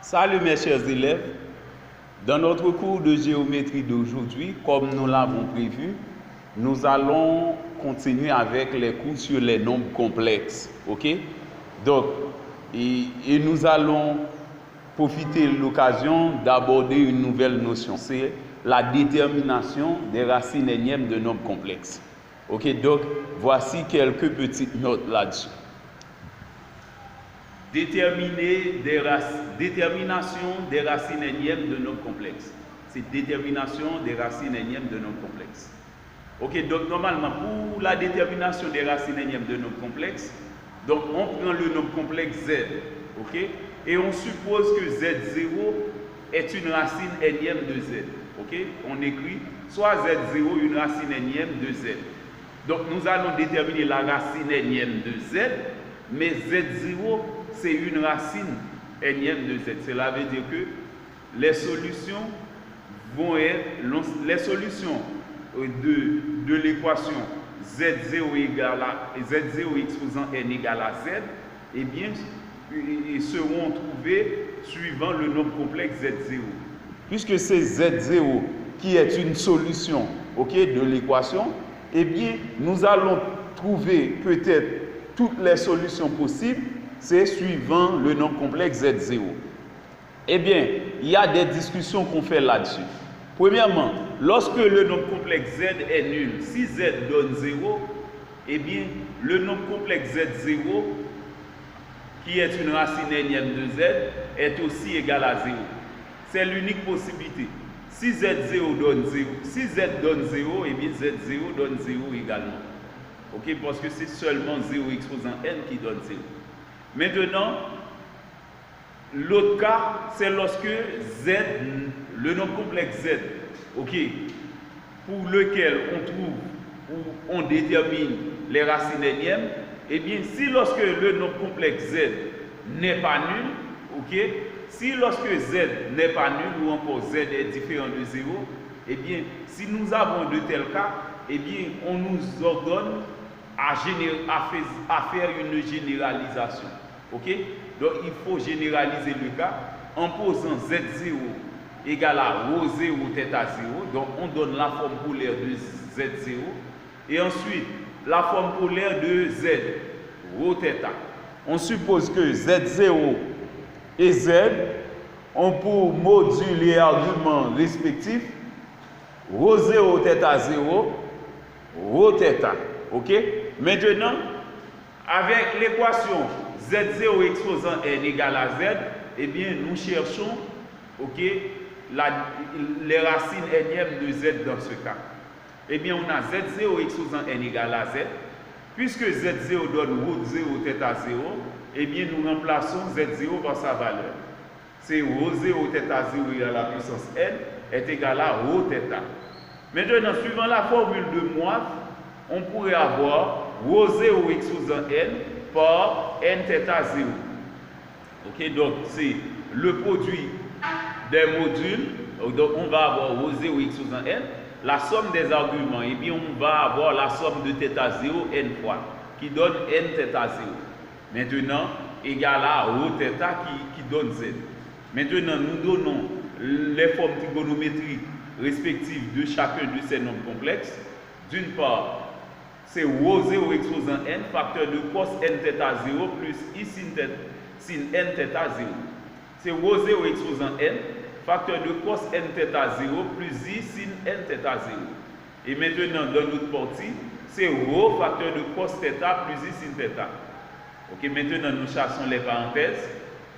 Salut mes chers élèves, dans notre cours de géométrie d'aujourd'hui, comme nous l'avons prévu, nous allons continuer avec les cours sur les nombres complexes, ok? Donc, et nous allons profiter de l'occasion d'aborder une nouvelle notion, c'est la détermination des racines énièmes de nombres complexes. Ok, donc voici quelques petites notes là-dessus. Détermination des racines énièmes de nombres complexes. C'est détermination des racines énièmes de nombres complexes. Ok, donc normalement, pour la détermination des racines énièmes de nombres complexes, donc on prend le nombre complexe Z, ok, et on suppose que Z0 est une racine énième de Z. Ok, on écrit soit Z0 une racine énième de Z. Donc nous allons déterminer la racine énième de Z, mais Z0 c'est une racine énième de Z. Cela veut dire que les solutions vont être les solutions de l'équation Z0 exposant n égale à Z, eh bien, seront trouvées suivant le nombre complexe Z0. Puisque c'est Z0 qui est une solution, ok, de l'équation, eh bien, nous allons trouver peut-être toutes les solutions possibles, c'est suivant le nombre complexe Z0. Eh bien, il y a des discussions qu'on fait là-dessus. Premièrement, lorsque le nombre complexe Z est nul, si Z donne 0, eh bien, le nombre complexe Z0, qui est une racine énième de Z, est aussi égal à 0. C'est l'unique possibilité. Si Z0 donne 0, si Z donne 0, eh bien Z0 donne 0 également. Ok, parce que c'est seulement 0 exposant n qui donne 0. Maintenant, l'autre cas, c'est lorsque Z, le nombre complexe Z, ok, pour lequel on trouve ou on détermine les racines énièmes, eh bien, si lorsque le nombre complexe Z n'est pas nul, ok, si lorsque Z n'est pas nul ou encore Z est différent de 0, eh bien, si nous avons de tels cas, eh bien, on nous ordonne à faire une généralisation. Ok? Donc, il faut généraliser le cas en posant Z0 égale à ρ0 θ0. Donc, on donne la forme polaire de Z0 et ensuite la forme polaire de Z, ρθ. On suppose que Z0 et Z ont pour module et argument respectifs ρ0 θ0, ρθ. Ok? Maintenant, avec l'équation Z0 exposant n égale à Z, eh bien, nous cherchons, ok, les racines énièmes de Z dans ce cas. Eh bien, on a Z0 exposant n égale à Z. Puisque Z0 donne ρ0 θ0, eh bien, nous remplaçons Z0 par sa valeur. C'est ρ0 θ0 à la puissance n est égal à ρθ. Maintenant, suivant la formule de Moivre, on pourrait avoir ρ0 exposant n par n θ0. Ok, donc c'est le produit des modules. Donc on va avoir ρ0 exposant n, la somme des arguments, et bien on va avoir la somme de θ0 n fois, qui donne n θ0. Maintenant, égal à ρθ qui donne z. Maintenant, nous donnons les formes trigonométriques respectives de chacun de ces nombres complexes. D'une part, c'est ρ0 exposant n, facteur de cos n θ0 plus i sin n θ0. C'est ρ0 exposant n, facteur de cos n θ0 plus i sin n θ0. Et maintenant, dans notre partie, c'est ρ facteur de cos θ plus i sin θ. Ok, maintenant, nous cherchons les parenthèses.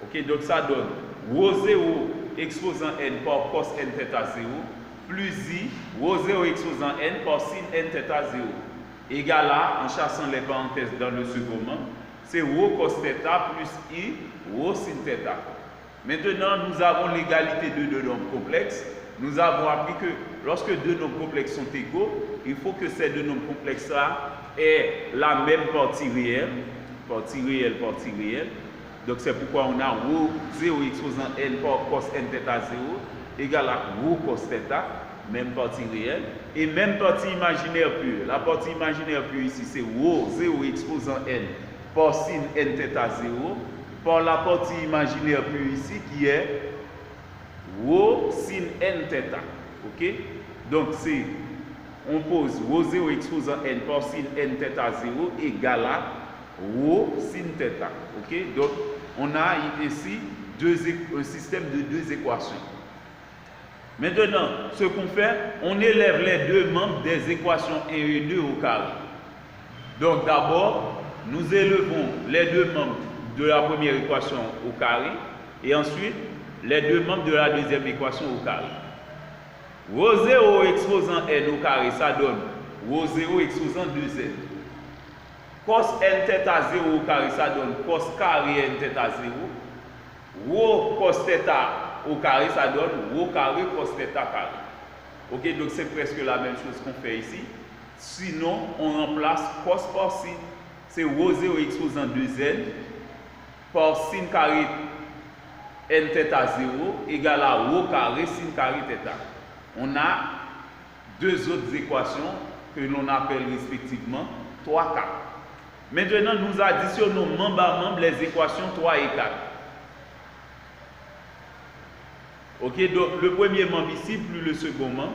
Ok, donc ça donne ρ0 exposant n par cos n θ0 plus i ρ0 exposant n par sin n θ0. Égal à, en chassant les parenthèses dans le second, c'est ρ cos θ plus i ρ sin θ. Maintenant, nous avons l'égalité de deux nombres complexes. Nous avons appris que lorsque deux nombres complexes sont égaux, il faut que ces deux nombres complexes-là aient la même partie réelle. Donc c'est pourquoi on a ρ0 exposant n par cos n θ0 égale à ρ cos θ, même partie réelle, et même partie imaginaire pure. La partie imaginaire pure ici, c'est ρ0 exposant n par sin n θ0 par la partie imaginaire plus ici qui est rho sin n θ. Ok? Donc c'est, on pose rho 0 exposant n par sin n θ 0 égale à rho sin θ. Ok? Donc on a ici un système de deux équations. Maintenant, ce qu'on fait, on élève les deux membres des équations 1 et 2 au carré. Donc d'abord, nous élevons les deux membres de la première équation au carré et ensuite les deux membres de la deuxième équation au carré. Rho 0 exposant n au carré, ça donne rho 0 exposant 2n. Cos n θ 0 au carré, ça donne cos carré n θ 0. Rho cos θ au carré, ça donne rho carré cos θ carré. Ok, donc c'est presque la même chose qu'on fait ici. Sinon, on remplace cos par sin. C'est rho 0 exposant 2n par sin carré n θ 0 égale à rho carré sin carré θ. On a deux autres équations que l'on appelle respectivement 3, 4. Maintenant, nous additionnons membre à membre les équations 3 et 4. Ok, donc le premier membre ici plus le second membre.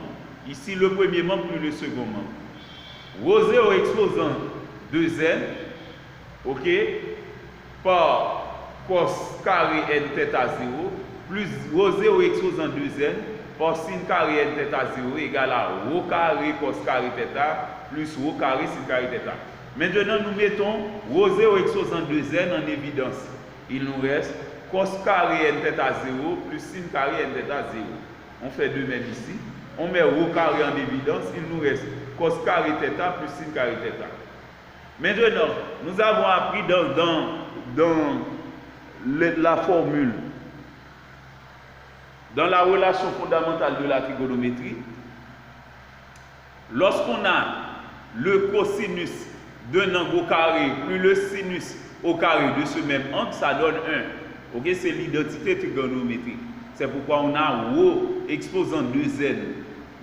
Ici, le premier membre plus le second membre. Rho 0 exposant 2n, ok, par cos carré n θ 0 plus rho 0 exposant 2n par sin carré n θ 0 égale à rho carré cos carré θ plus rho carré sin carré θ. Maintenant, nous mettons rho 0 exposant 2n en évidence. Il nous reste cos carré n θ 0 plus sin carré n θ 0. On fait de même ici. On met rho carré en évidence. Il nous reste cos carré θ plus sin carré θ. Maintenant, nous avons appris dans la formule, dans la relation fondamentale de la trigonométrie, lorsqu'on a le cosinus d'un angle au carré plus le sinus au carré de ce même angle, ça donne 1. Ok, c'est l'identité trigonométrique. C'est pourquoi on a rho exposant 2n,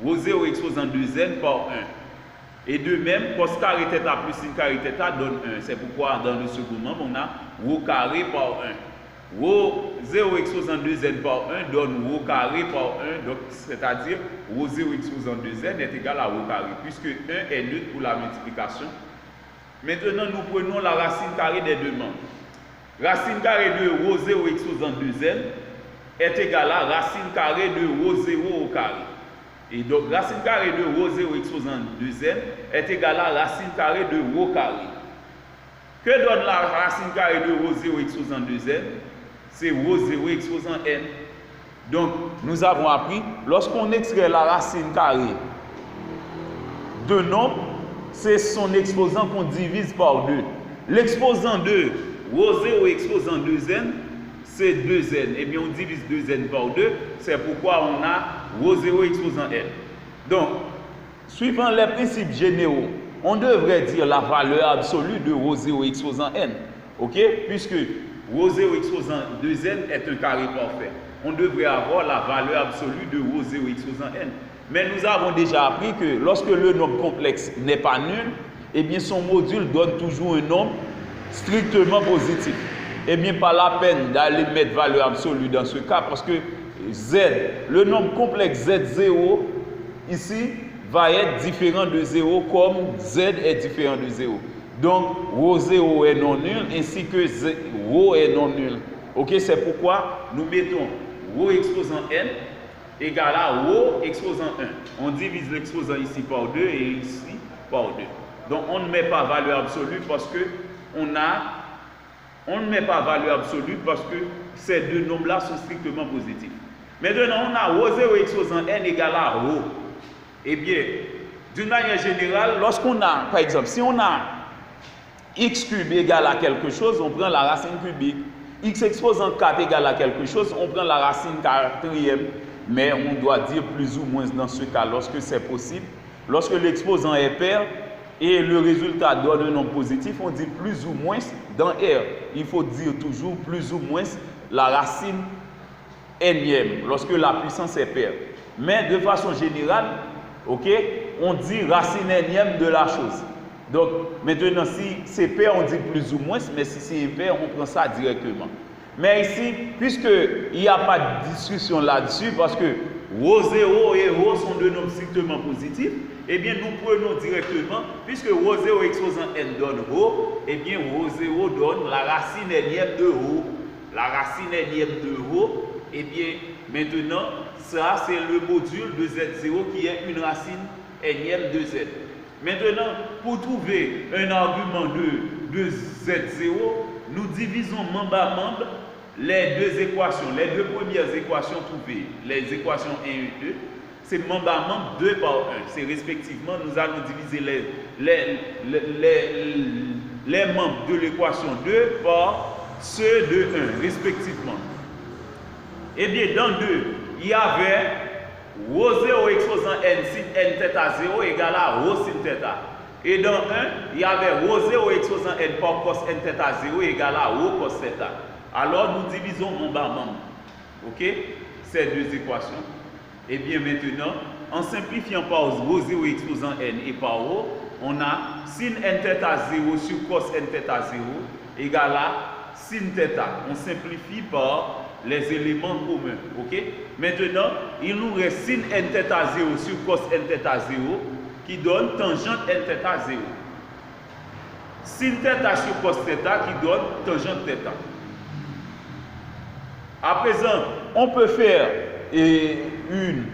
rho 0 exposant 2n par 1. Et de même, cos carré θ plus sin carré θ donne 1. C'est pourquoi dans le second membre, on a rho carré par 1. Rho 0 exposant 2n par 1 donne rho carré par 1, donc c'est-à-dire rho 0 exposant 2n est égal à rho carré, puisque 1 est neutre pour la multiplication. Maintenant, nous prenons la racine carrée des deux membres. Racine carrée de rho 0 exposant 2n est égale à racine carrée de rho 0 au carré. Et donc, racine carrée de rho 0 exposant 2n est égale à racine carrée de rho carré. Que donne la racine carrée de rho 0 exposant 2n? C'est rho 0 exposant n. Donc, nous avons appris, lorsqu'on extrait la racine carrée de nombre, c'est son exposant qu'on divise par 2. L'exposant de rho 0 exposant 2n, c'est 2n. Et bien, on divise 2n par 2, c'est pourquoi on a rho 0 exposant n. Donc, suivant les principes généraux, on devrait dire la valeur absolue de rho 0 exposant n. Ok? Puisque rho 0 exposant 2n est un carré parfait. On devrait avoir la valeur absolue de rho 0 exposant n. Mais nous avons déjà appris que lorsque le nombre complexe n'est pas nul, eh bien son module donne toujours un nombre strictement positif. Eh bien, pas la peine d'aller mettre valeur absolue dans ce cas parce que z, le nombre complexe z0, ici, va être différent de 0 comme z est différent de 0. Donc, rho 0 est non nul ainsi que rho est non nul. Ok, c'est pourquoi nous mettons rho exposant n égale à rho exposant 1. On divise l'exposant ici par 2 et ici par 2. Donc, on ne met pas valeur absolue parce que on ne met pas valeur absolue parce que ces deux nombres-là sont strictement positifs. Maintenant, on a rho 0 exposant n égale à rho. Eh bien, d'une manière générale, lorsqu'on a, par exemple, si on a x cube égale à quelque chose, on prend la racine cubique. X exposant 4 égale à quelque chose, on prend la racine quatrième. Mais on doit dire plus ou moins dans ce cas, lorsque c'est possible. Lorsque l'exposant est pair et le résultat donne un nombre positif, on dit plus ou moins dans R. Il faut dire toujours plus ou moins la racine nème, lorsque la puissance est paire. Mais de façon générale, ok, on dit racine nème de la chose. Donc, maintenant, si c'est pair, on dit plus ou moins, mais si c'est impair, on prend ça directement. Mais ici, puisqu'il n'y a pas de discussion là-dessus, parce que ρ0 et ρ sont deux nombres strictement positifs, eh bien nous prenons directement, puisque ρ0 exposant n donne ρ, eh bien ρ0 donne la racine énième de ρ. La racine énième de ρ, eh bien maintenant, ça c'est le module de Z0 qui est une racine énième de Z. Maintenant, pour trouver un argument de Z0, nous divisons membre à membre les deux équations, les deux premières équations trouvées, les équations 1 et 2, c'est membre à membre 2 par 1. C'est respectivement, nous allons diviser les membres de l'équation 2 par ceux de 1, respectivement. Eh bien, dans 2, il y avait ρ0 exposant n sin n θ 0 égale à ρ sin θ. Et dans 1, il y avait ρ0 exposant n par cos n θ 0 égale à ρ cos θ. Alors nous divisons membre à membre. Ok? Ces deux équations. Et bien maintenant, en simplifiant par ρ0 exposant n et par ρ, on a sin n θ 0 sur cos n θ 0 égale à sin θ. On simplifie par les éléments communs. Ok? Maintenant, il nous reste sin n θ 0 sur cos n θ 0 qui donne tangente n θ 0. Sin θ sur cos θ qui donne tangente θ. À présent, on peut faire une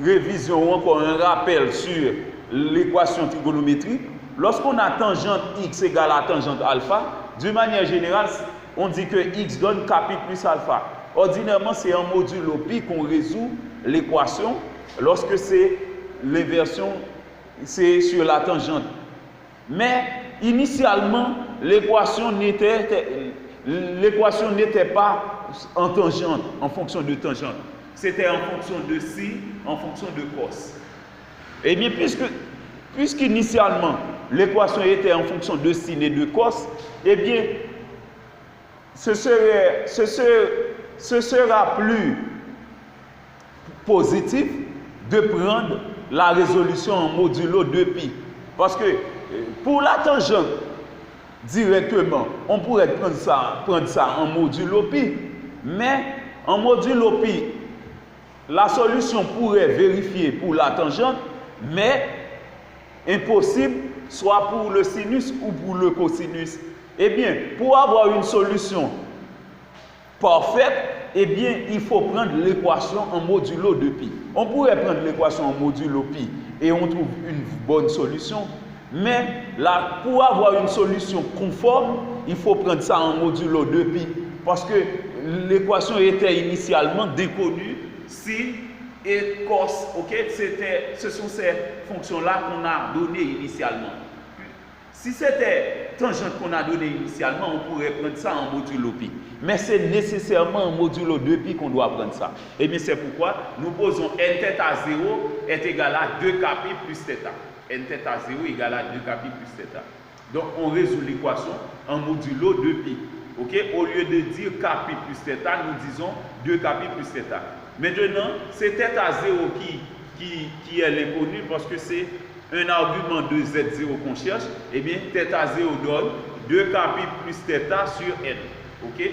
révision ou encore un rappel sur l'équation trigonométrique. Lorsqu'on a tangente x égale à tangente alpha, d'une manière générale, on dit que x donne kπ plus alpha. Ordinairement, c'est en modulo pi qu'on résout l'équation lorsque c'est l'inversion, c'est sur la tangente. Mais initialement, l'équation n'était pas en tangente, en fonction de tangente. C'était en fonction de sin, en fonction de cos. Et bien, puisqu'initialement, l'équation était en fonction de sin et de cos, eh bien, ce sera plus positif de prendre la résolution en modulo 2π. Parce que pour la tangente, directement, on pourrait prendre ça en modulo pi, mais en modulo pi, la solution pourrait vérifier pour la tangente, mais impossible soit pour le sinus ou pour le cosinus. Eh bien, pour avoir une solution parfaite, eh bien, il faut prendre l'équation en modulo 2π. On pourrait prendre l'équation en modulo pi et on trouve une bonne solution. Mais là, pour avoir une solution conforme, il faut prendre ça en modulo 2π parce que l'équation était initialement déconnue, sin et cos. Okay? Ce sont ces fonctions-là qu'on a données initialement. Si c'était tangente qu'on a donné initialement, on pourrait prendre ça en modulo pi. Mais c'est nécessairement en modulo 2π qu'on doit prendre ça. Et bien c'est pourquoi nous posons n θ 0 est égal à 2kπ plus θ. N θ 0 égale à 2kπ plus θ. Donc on résout l'équation en modulo 2π. Okay? Au lieu de dire kπ plus θ, nous disons 2kπ plus θ. Maintenant, c'est θ 0 qui est l'inconnu parce que c'est un argument de Z0 qu'on cherche. Eh bien, θ 0 donne 2kπ plus θ sur n. Okay?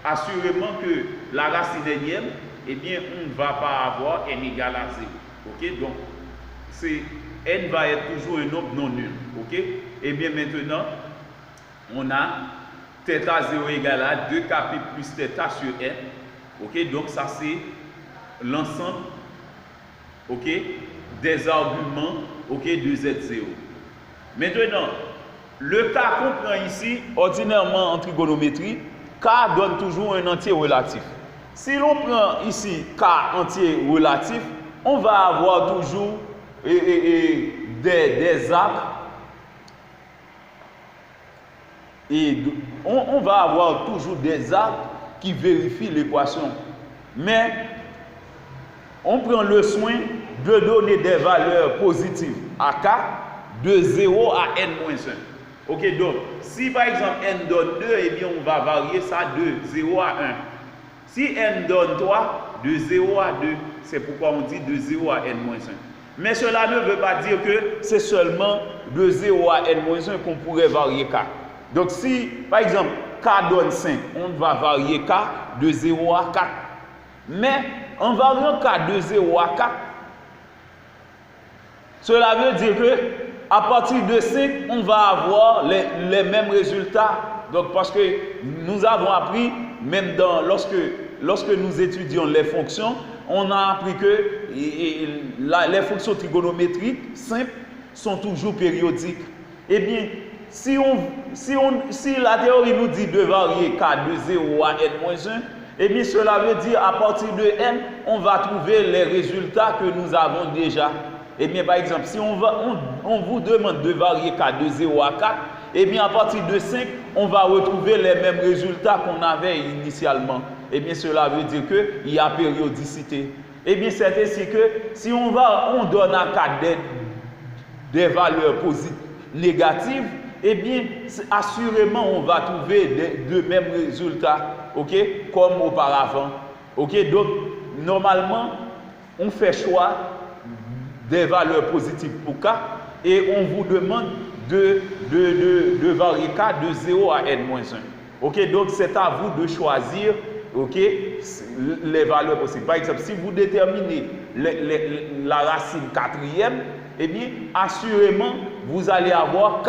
Assurément que la racine énième, eh bien, on ne va pas avoir n égale à 0. Okay? Donc, n va être toujours un nombre non nul. Ok? Et bien maintenant, on a θ 0 égale à 2kπ plus θ sur n. Ok? Donc ça c'est l'ensemble, ok, des arguments, ok, de Z0. Maintenant, le cas qu'on prend ici, ordinairement en trigonométrie, K donne toujours un entier relatif. Si l'on prend ici K entier relatif, on va avoir toujours des actes et on va avoir toujours des actes qui vérifient l'équation. Mais on prend le soin de donner des valeurs positives à K de 0 à n-1. Ok, donc si par exemple n donne 2, eh bien on va varier ça de 0 à 1. Si n donne 3, de 0 à 2, c'est pourquoi on dit de 0 à n-1. Mais cela ne veut pas dire que c'est seulement de 0 à n-1 qu'on pourrait varier K. Donc si, par exemple, K donne 5, on va varier K de 0 à 4. Mais en variant K de 0 à 4, cela veut dire que à partir de 5, on va avoir les mêmes résultats. Donc, parce que nous avons appris, même lorsque nous étudions les fonctions, on a appris que les fonctions trigonométriques simples sont toujours périodiques. Eh bien, si la théorie nous dit de varier K de 0 à n-1, eh bien, cela veut dire à partir de n, on va trouver les résultats que nous avons déjà. Eh bien, par exemple, si on vous demande de varier K de 0 à 4, eh bien, à partir de 5, on va retrouver les mêmes résultats qu'on avait initialement. Eh bien, cela veut dire qu'il y a périodicité. Eh bien, c'est ainsi que si on donne à K des valeurs positives, négatives, eh bien, assurément, on va trouver de mêmes résultats, ok, comme auparavant. Ok, donc, normalement, on fait choix des valeurs positives pour K et on vous demande de varier K de 0 à n-1. Ok, donc c'est à vous de choisir, ok, les valeurs possibles. Par exemple, si vous déterminez la racine quatrième, eh bien, assurément, vous allez avoir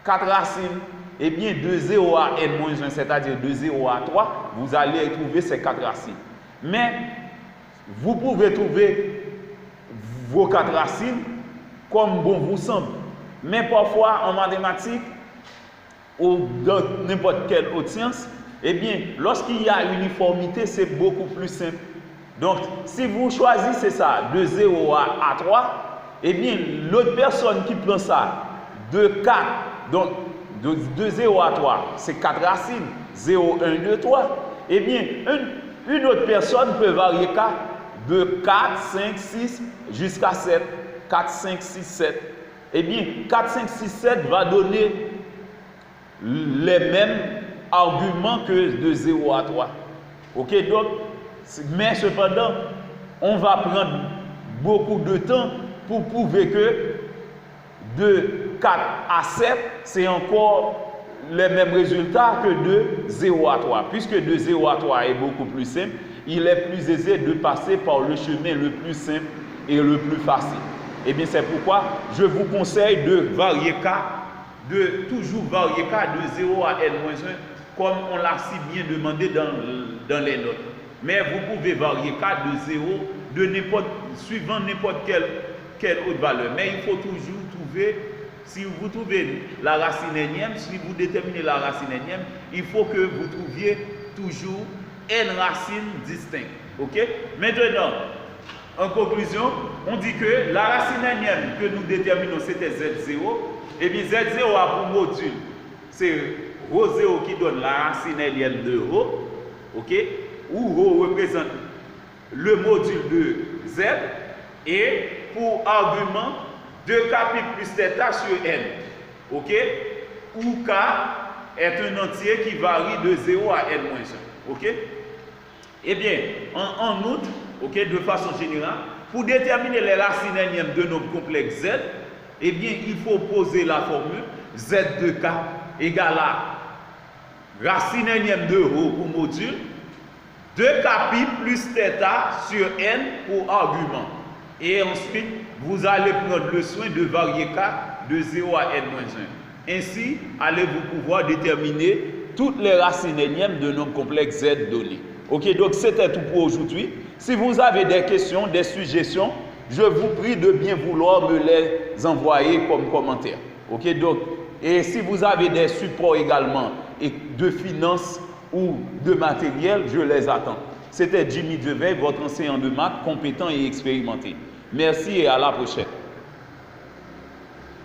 4 racines. Eh bien, de 0 à n-1, c'est-à-dire de 0 à 3, vous allez trouver ces 4 racines. Mais, vous pouvez trouver vos 4 racines comme bon vous semble. Mais parfois, en mathématiques, ou dans n'importe quelle autre science, eh bien, lorsqu'il y a uniformité, c'est beaucoup plus simple. Donc, si vous choisissez ça de 0 à 3, eh bien, l'autre personne qui prend ça de 4, donc de 0 à 3, c'est 4 racines, 0, 1, 2, 3. Eh bien, une autre personne peut varier K de 4, 5, 6 jusqu'à 7. 4, 5, 6, 7. Eh bien, 4, 5, 6, 7 va donner les mêmes arguments que de 0 à 3. Ok, donc, mais cependant, on va prendre beaucoup de temps pour prouver que de 4 à 7, c'est encore les mêmes résultats que de 0 à 3. Puisque de 0 à 3 est beaucoup plus simple, il est plus aisé de passer par le chemin le plus simple et le plus facile. Eh bien, c'est pourquoi je vous conseille de varier K, de toujours varier K de 0 à n-1, comme on l'a si bien demandé dans les notes. Mais vous pouvez varier K de 0, suivant n'importe quelle autre valeur. Mais il faut toujours trouver, si vous trouvez la racine énième, si vous déterminez la racine énième, il faut que vous trouviez toujours n racines distinctes. Ok? Maintenant, en conclusion, on dit que la racine énième que nous déterminons, c'était Z0. Et bien Z0 a pour module, c'est Rho0 qui donne la racine énième de Rho. Ok? Où Rho représente le module de Z. Et pour argument, 2K plus θ sur N. Ok? Où K est un entier qui varie de 0 à n-1. Ok? Eh bien, en outre, okay, de façon générale, pour déterminer les racines énièmes de nombres complexes Z, eh bien, il faut poser la formule Z de K égale à racine énième de Rho pour module, 2K plus θ sur N pour argument. Et ensuite, vous allez prendre le soin de varier K de 0 à n-1. Ainsi, allez-vous pouvoir déterminer toutes les racines énièmes de nombres complexes Z donnés. Ok, donc c'était tout pour aujourd'hui. Si vous avez des questions, des suggestions, je vous prie de bien vouloir me les envoyer comme commentaire. Ok, donc, et si vous avez des supports également et de finances ou de matériel, je les attends. C'était Jimmy Deveil, votre enseignant de maths compétent et expérimenté. Merci et à la prochaine.